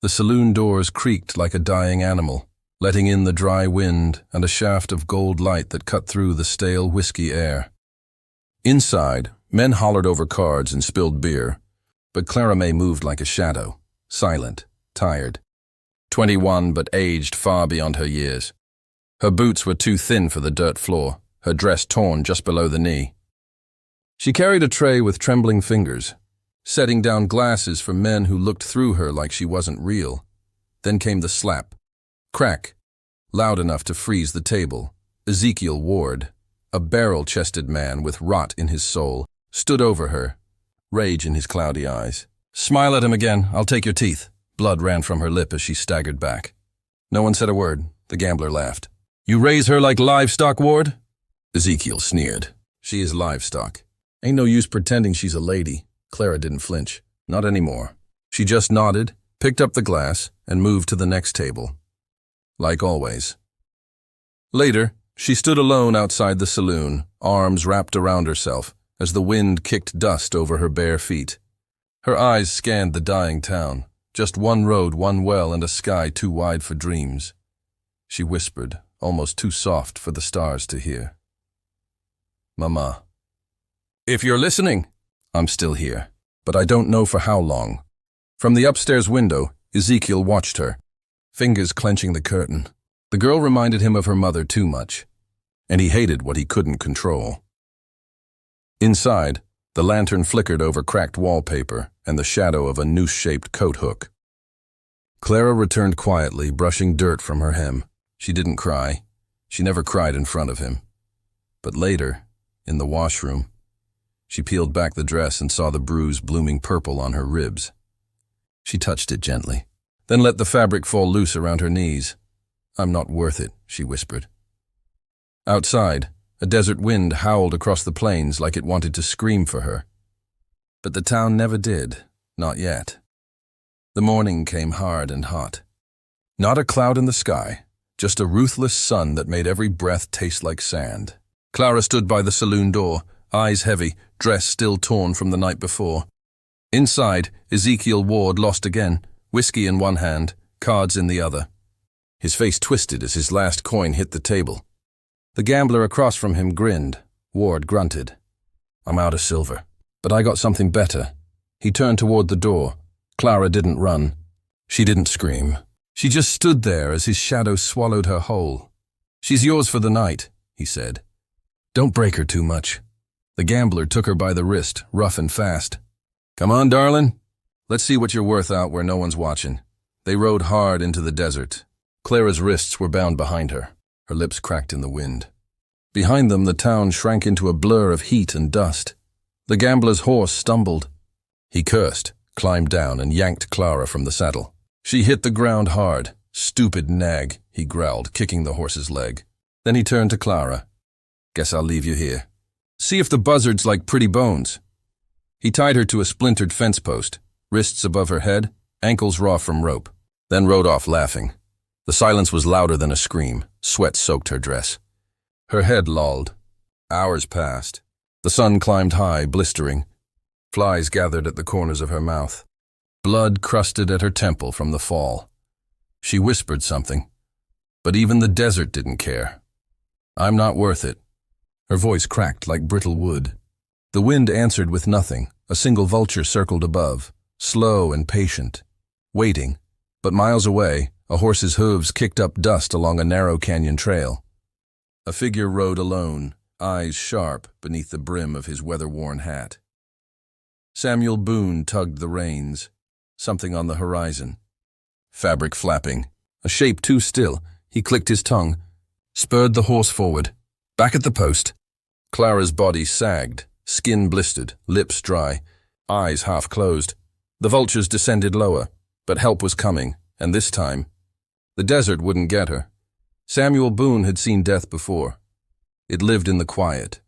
The saloon doors creaked like a dying animal, letting in the dry wind and a shaft of gold light that cut through the stale whiskey air. Inside, men hollered over cards and spilled beer, but Clara May moved like a shadow, silent, tired. 21 but aged far beyond her years. Her boots were too thin for the dirt floor, her dress torn just below the knee. She carried a tray with trembling fingers, setting down glasses for men who looked through her like she wasn't real. Then came the slap. Crack, loud enough to freeze the table. Ezekiel Ward, a barrel-chested man with rot in his soul, stood over her, rage in his cloudy eyes. "Smile at him again, I'll take your teeth." Blood ran from her lip as she staggered back. No one said a word. The gambler laughed. "You raise her like livestock, Ward?" Ezekiel sneered. "She is livestock. Ain't no use pretending she's a lady." Clara didn't flinch. Not anymore. She just nodded, picked up the glass, and moved to the next table. Like always. Later, she stood alone outside the saloon, arms wrapped around herself, as the wind kicked dust over her bare feet. Her eyes scanned the dying town. Just one road, one well, and a sky too wide for dreams. She whispered, almost too soft for the stars to hear. "Mama. If you're listening, I'm still here, but I don't know for how long." From the upstairs window, Ezekiel watched her, fingers clenching the curtain. The girl reminded him of her mother too much, and he hated what he couldn't control. Inside, the lantern flickered over cracked wallpaper and the shadow of a noose-shaped coat hook. Clara returned quietly, brushing dirt from her hem. She didn't cry. She never cried in front of him. But later, in the washroom, she peeled back the dress and saw the bruise blooming purple on her ribs. She touched it gently, then let the fabric fall loose around her knees. "I'm not worth it," she whispered. Outside, a desert wind howled across the plains like it wanted to scream for her. But the town never did, not yet. The morning came hard and hot. Not a cloud in the sky, just a ruthless sun that made every breath taste like sand. Clara stood by the saloon door, eyes heavy, dress still torn from the night before. Inside, Ezekiel Ward lost again, whiskey in one hand, cards in the other. His face twisted as his last coin hit the table. The gambler across from him grinned. Ward grunted. "I'm out of silver, but I got something better." He turned toward the door. Clara didn't run. She didn't scream. She just stood there as his shadow swallowed her whole. "She's yours for the night," he said. "Don't break her too much." The gambler took her by the wrist, rough and fast. "Come on, darling. Let's see what you're worth out where no one's watching." They rode hard into the desert. Clara's wrists were bound behind her. Her lips cracked in the wind. Behind them, the town shrank into a blur of heat and dust. The gambler's horse stumbled. He cursed, climbed down, and yanked Clara from the saddle. She hit the ground hard. "Stupid nag," he growled, kicking the horse's leg. Then he turned to Clara. "Guess I'll leave you here. See if the buzzards like pretty bones." He tied her to a splintered fence post, wrists above her head, ankles raw from rope, then rode off laughing. The silence was louder than a scream. Sweat soaked her dress. Her head lolled. Hours passed. The sun climbed high, blistering. Flies gathered at the corners of her mouth. Blood crusted at her temple from the fall. She whispered something, but even the desert didn't care. "I'm not worth it." Her voice cracked like brittle wood. The wind answered with nothing. A single vulture circled above, slow and patient, waiting. But miles away, a horse's hooves kicked up dust along a narrow canyon trail. A figure rode alone, eyes sharp beneath the brim of his weather-worn hat. Samuel Boone tugged the reins. Something on the horizon. Fabric flapping. A shape too still. He clicked his tongue, spurred the horse forward. Back at the post. Clara's body sagged, skin blistered, lips dry, eyes half closed. The vultures descended lower, but help was coming, and this time, the desert wouldn't get her. Samuel Boone had seen death before. It lived in the quiet.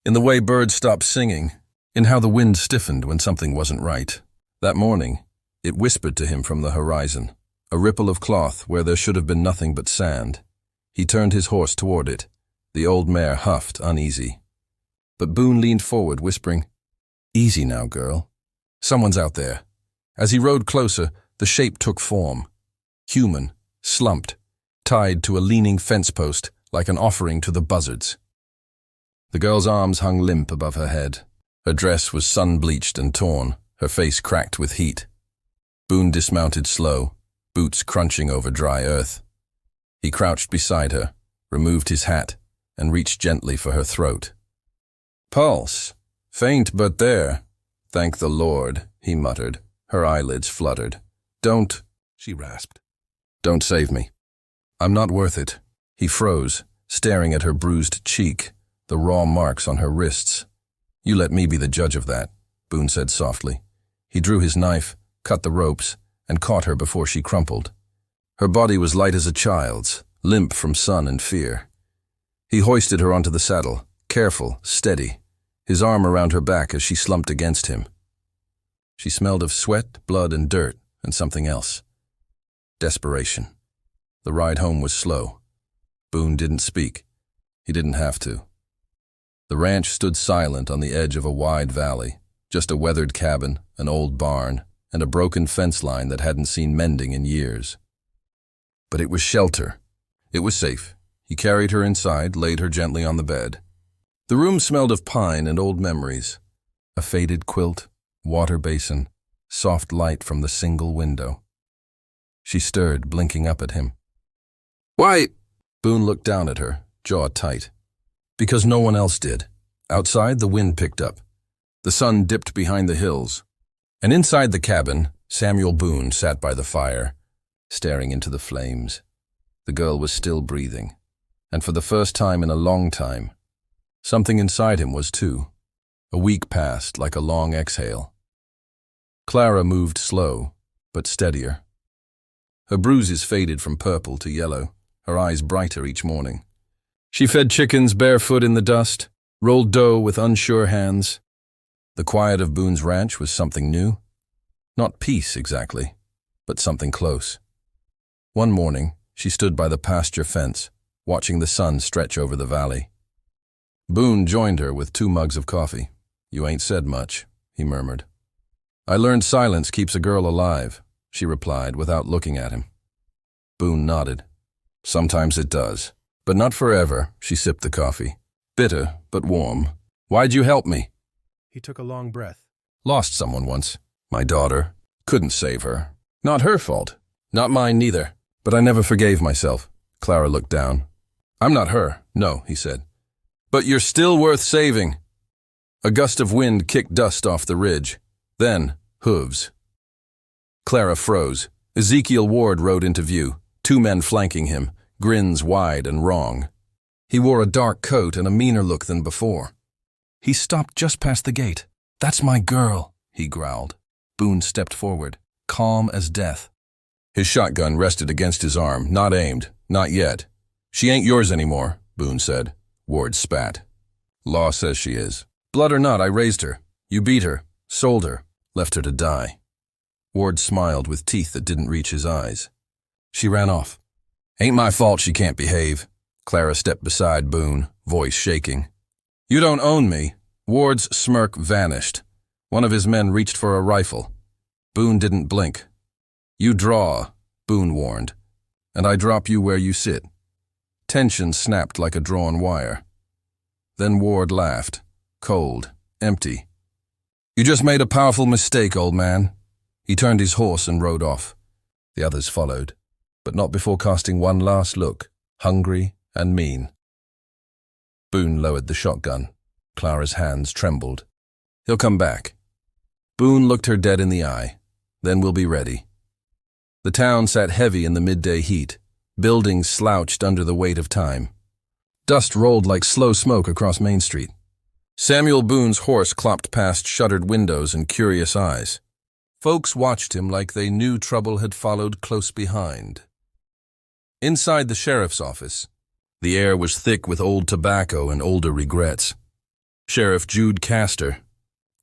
In the way birds stopped singing, in how the wind stiffened when something wasn't right. That morning, it whispered to him from the horizon, a ripple of cloth where there should have been nothing but sand. He turned his horse toward it. The old mare huffed, uneasy. But Boone leaned forward, whispering, "Easy now, girl. Someone's out there." As he rode closer, The shape took form. Human, slumped, tied to a leaning fence post like an offering to the buzzards. The girl's arms hung limp above her head. Her dress was sun-bleached and torn, her face cracked with heat. Boone dismounted slow, boots crunching over dry earth. He crouched beside her, removed his hat, and reached gently for her throat. "Pulse. Faint but there. Thank the Lord," he muttered. Her eyelids fluttered. "Don't," she rasped. "Don't save me. I'm not worth it." He froze, staring at her bruised cheek, the raw marks on her wrists. "You let me be the judge of that," Boone said softly. He drew his knife, cut the ropes, and caught her before she crumpled. Her body was light as a child's, limp from sun and fear. He hoisted her onto the saddle, careful, steady, his arm around her back as she slumped against him. She smelled of sweat, blood, and dirt, and something else. Desperation. The ride home was slow. Boone didn't speak. He didn't have to. The ranch stood silent on the edge of a wide valley, just a weathered cabin, an old barn, and a broken fence line that hadn't seen mending in years. But it was shelter. It was safe. He carried her inside, laid her gently on the bed. The room smelled of pine and old memories. A faded quilt, water basin, soft light from the single window. She stirred, blinking up at him. "Why?" Boone looked down at her, jaw tight. "Because no one else did." Outside, the wind picked up. The sun dipped behind the hills. And inside the cabin, Samuel Boone sat by the fire, staring into the flames. The girl was still breathing. And for the first time in a long time, something inside him was too. A week passed like a long exhale. Clara moved slow, but steadier. Her bruises faded from purple to yellow, her eyes brighter each morning. She fed chickens barefoot in the dust, rolled dough with unsure hands. The quiet of Boone's ranch was something new. Not peace exactly, but something close. One morning, she stood by the pasture fence, watching the sun stretch over the valley. Boone joined her with 2 mugs of coffee. "You ain't said much," he murmured. "I learned silence keeps a girl alive," she replied without looking at him. Boone nodded. "Sometimes it does, but not forever." She sipped the coffee. "Bitter, but warm. Why'd you help me?" He took a long breath. "Lost someone once. My daughter. Couldn't save her. Not her fault. Not mine neither. But I never forgave myself." Clara looked down. "I'm not her, no," he said. "But you're still worth saving." A gust of wind kicked dust off the ridge. Then, hooves. Clara froze. Ezekiel Ward rode into view, 2 men flanking him, grins wide and wrong. He wore a dark coat and a meaner look than before. He stopped just past the gate. "That's my girl," he growled. Boone stepped forward, calm as death. His shotgun rested against his arm, not aimed, not yet. "She ain't yours anymore," Boone said. Ward spat. "Law says she is. Blood or not, I raised her. You beat her, sold her, left her to die." Ward smiled with teeth that didn't reach his eyes. "She ran off. Ain't my fault she can't behave." Clara stepped beside Boone, voice shaking. "You don't own me." Ward's smirk vanished. One of his men reached for a rifle. Boone didn't blink. "You draw," Boone warned, "and I drop you where you sit." Tension snapped like a drawn wire. Then Ward laughed, cold, empty. "You just made a powerful mistake, old man." He turned his horse and rode off. The others followed, but not before casting one last look, hungry and mean. Boone lowered the shotgun. Clara's hands trembled. "He'll come back." Boone looked her dead in the eye. "Then we'll be ready." The town sat heavy in the midday heat. Buildings slouched under the weight of time. Dust rolled like slow smoke across Main Street. Samuel Boone's horse clopped past shuttered windows and curious eyes. Folks watched him like they knew trouble had followed close behind. Inside the sheriff's office, the air was thick with old tobacco and older regrets. Sheriff Jude Castor,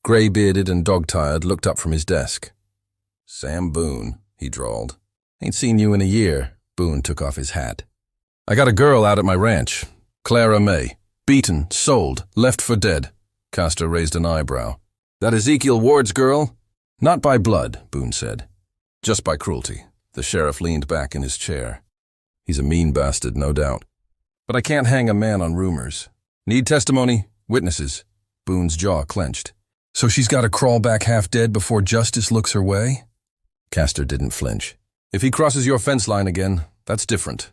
gray-bearded and dog-tired, looked up from his desk. "Sam Boone," he drawled. "Ain't seen you in a year." Boone took off his hat. "I got a girl out at my ranch, Clara May. Beaten, sold, left for dead." Castor raised an eyebrow. "That Ezekiel Ward's girl?" "Not by blood," Boone said. Just by cruelty. The sheriff leaned back in his chair. He's a mean bastard, no doubt. But I can't hang a man on rumors. Need testimony? Witnesses. Boone's jaw clenched. So she's got to crawl back half dead before justice looks her way? Castor didn't flinch. If he crosses your fence line again, that's different.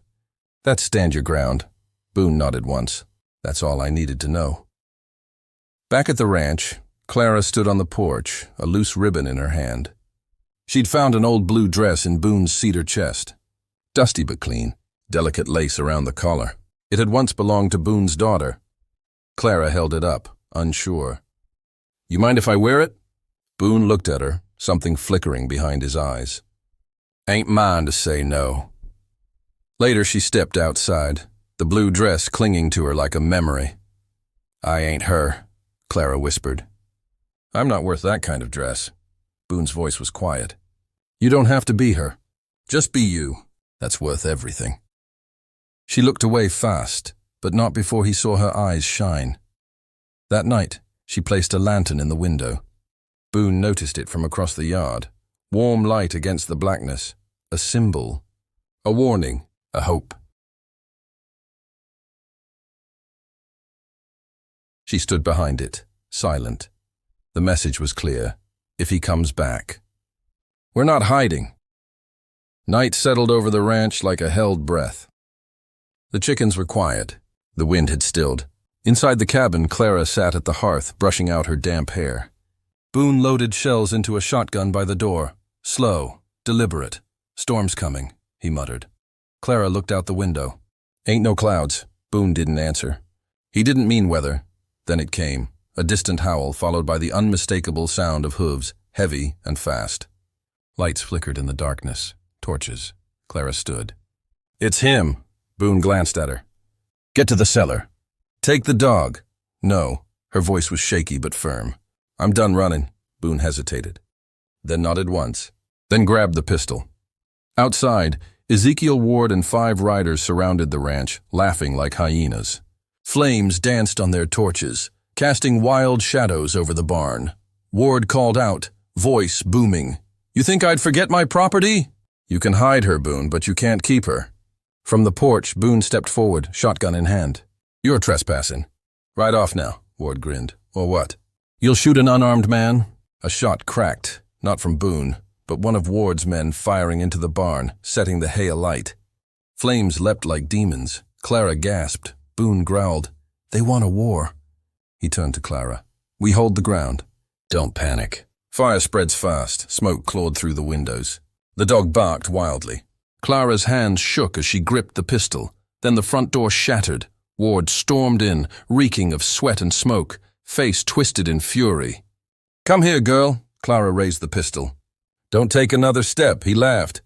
That's stand your ground. Boone nodded once. That's all I needed to know. Back at the ranch, Clara stood on the porch, a loose ribbon in her hand. She'd found an old blue dress in Boone's cedar chest. Dusty but clean, delicate lace around the collar. It had once belonged to Boone's daughter. Clara held it up, unsure. You mind if I wear it? Boone looked at her, something flickering behind his eyes. Ain't mine to say no. Later she stepped outside, the blue dress clinging to her like a memory. I ain't her, Clara whispered. I'm not worth that kind of dress. Boone's voice was quiet. You don't have to be her. Just be you. That's worth everything. She looked away fast, but not before he saw her eyes shine. That night, she placed a lantern in the window. Boone noticed it from across the yard. Warm light against the blackness. A symbol. A warning. A hope. She stood behind it, silent. The message was clear. If he comes back. We're not hiding. Night settled over the ranch like a held breath. The chickens were quiet. The wind had stilled. Inside the cabin, Clara sat at the hearth, brushing out her damp hair. Boone loaded shells into a shotgun by the door. Slow, deliberate. Storm's coming, he muttered. Clara looked out the window. Ain't no clouds. Boone didn't answer. He didn't mean weather. Then it came. A distant howl followed by the unmistakable sound of hooves, heavy and fast. Lights flickered in the darkness. Torches. Clara stood. It's him. Boone glanced at her. Get to the cellar. Take the dog. No. Her voice was shaky but firm. I'm done running. Boone hesitated. Then nodded once. Then grabbed the pistol. Outside, Ezekiel Ward and 5 riders surrounded the ranch, laughing like hyenas. Flames danced on their torches, casting wild shadows over the barn. Ward called out, voice booming. You think I'd forget my property? You can hide her, Boone, but you can't keep her. From the porch, Boone stepped forward, shotgun in hand. You're trespassing. Right off now, Ward grinned. Or what? You'll shoot an unarmed man? A shot cracked, not from Boone, but one of Ward's men firing into the barn, setting the hay alight. Flames leapt like demons. Clara gasped. Boone growled. They want a war. He turned to Clara. We hold the ground. Don't panic. Fire spreads fast. Smoke clawed through the windows. The dog barked wildly. Clara's hands shook as she gripped the pistol. Then the front door shattered. Ward stormed in, reeking of sweat and smoke, face twisted in fury. Come here, girl. Clara raised the pistol. Don't take another step, he laughed.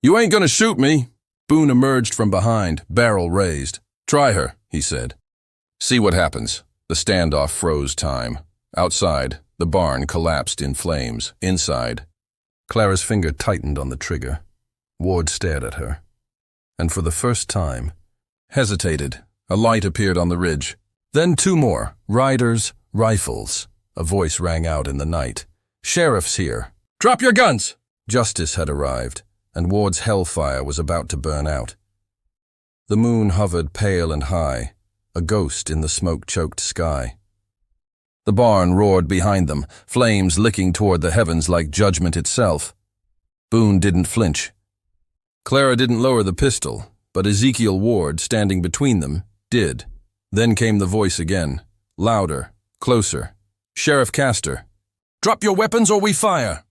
You ain't gonna shoot me. Boone emerged from behind, barrel raised. Try her, he said. See what happens. The standoff froze time. Outside, the barn collapsed in flames. Inside, Clara's finger tightened on the trigger. Ward stared at her. And for the first time, hesitated. A light appeared on the ridge. Then 2 more. Riders, rifles. A voice rang out in the night. Sheriff's here. Drop your guns! Justice had arrived, and Ward's hellfire was about to burn out. The moon hovered pale and high, a ghost in the smoke-choked sky. The barn roared behind them, flames licking toward the heavens like judgment itself. Boone didn't flinch. Clara didn't lower the pistol, but Ezekiel Ward, standing between them, did. Then came the voice again, louder, closer. Sheriff Castor. Drop your weapons or we fire!